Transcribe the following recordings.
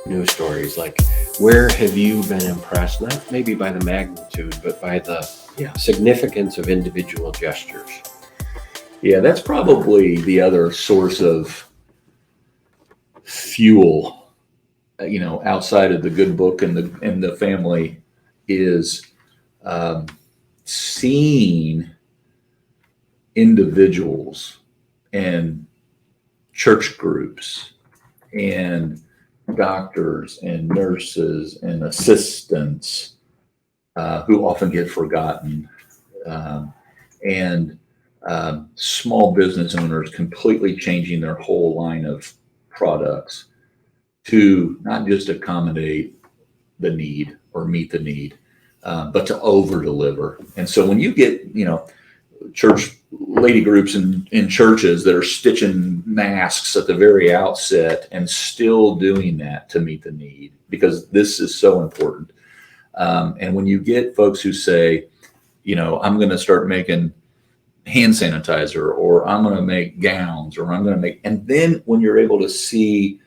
News stories, like where have you been impressed, not maybe by the magnitude, but by the significance of individual gestures? Yeah, that's probably the other source of fuel, outside of the good book and the family, is seeing individuals and church groups and doctors and nurses and assistants who often get forgotten, and small business owners completely changing their whole line of products to not just accommodate the need or meet the need, but to over deliver. And so when you get, church lady groups in churches that are stitching masks at the very outset and still doing that to meet the need, because this is so important. And when you get folks who say, I'm going to start making hand sanitizer, or I'm going to make gowns, or I'm going to make, and then when you're able to see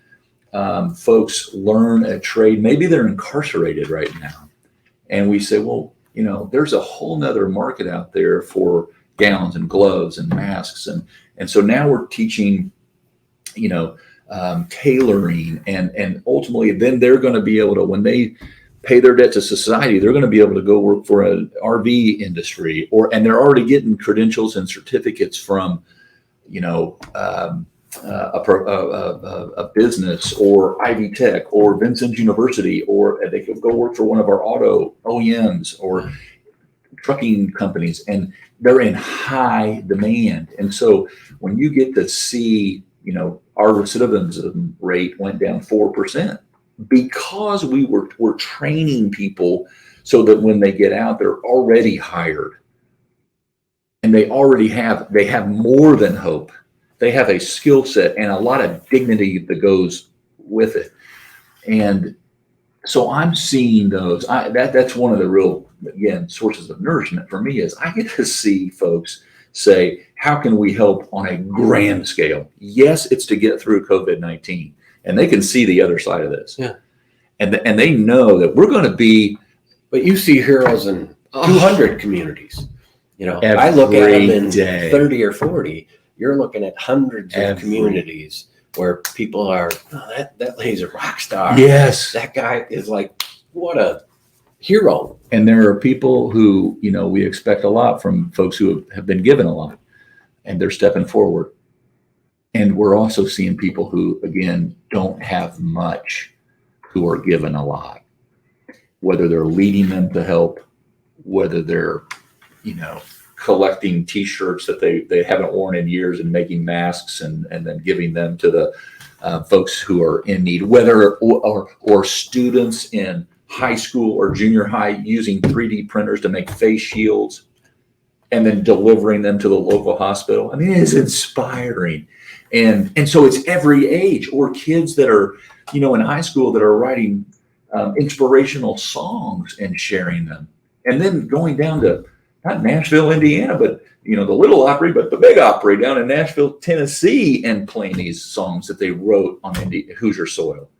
folks learn a trade, maybe they're incarcerated right now, and we say, well, there's a whole nother market out there for gowns and gloves and masks, and so now we're teaching, tailoring, and ultimately then they're going to be able to, when they pay their debt to society, they're going to be able to go work for an RV industry, and they're already getting credentials and certificates from, a business or Ivy Tech or Vincent's University, or they could go work for one of our auto OEMs or trucking companies, and they're in high demand. And so when you get to see, our recidivism rate went down 4%, because we're training people so that when they get out, they're already hired, and they have more than hope. They have a skill set and a lot of dignity that goes with it. And so I'm seeing those. That's one of the real, again, sources of nourishment for me, is I get to see folks say, how can we help on a grand scale? Yes, it's to get through COVID-19, and they can see the other side of this. Yeah. And they know that we're going to be. But you see heroes in 200 communities. I look at them in 30 or 40. You're looking at hundreds of communities where people are, that lady's a rock star. Yes. That guy is like, what a hero. And there are people who, we expect a lot from folks who have been given a lot, and they're stepping forward. And we're also seeing people who, again, don't have much, who are given a lot, whether they're leading them to help, whether they're, collecting T-shirts that they haven't worn in years and making masks and then giving them to the folks who are in need, whether or students in high school or junior high using 3D printers to make face shields and then delivering them to the local hospital. I mean, it is inspiring. And so it's every age, or kids that are, in high school that are writing inspirational songs and sharing them. And then going down to not Nashville, Indiana, but the Little Opry, but the Big Opry down in Nashville, Tennessee, and playing these songs that they wrote on Hoosier soil.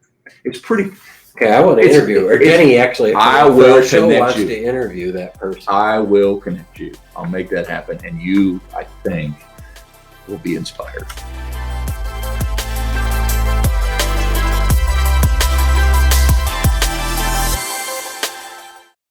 It's pretty. Okay, I want to interview her. Jenny actually. I will connect you. To interview that person. I will connect you. I'll make that happen, and you, I think, will be inspired.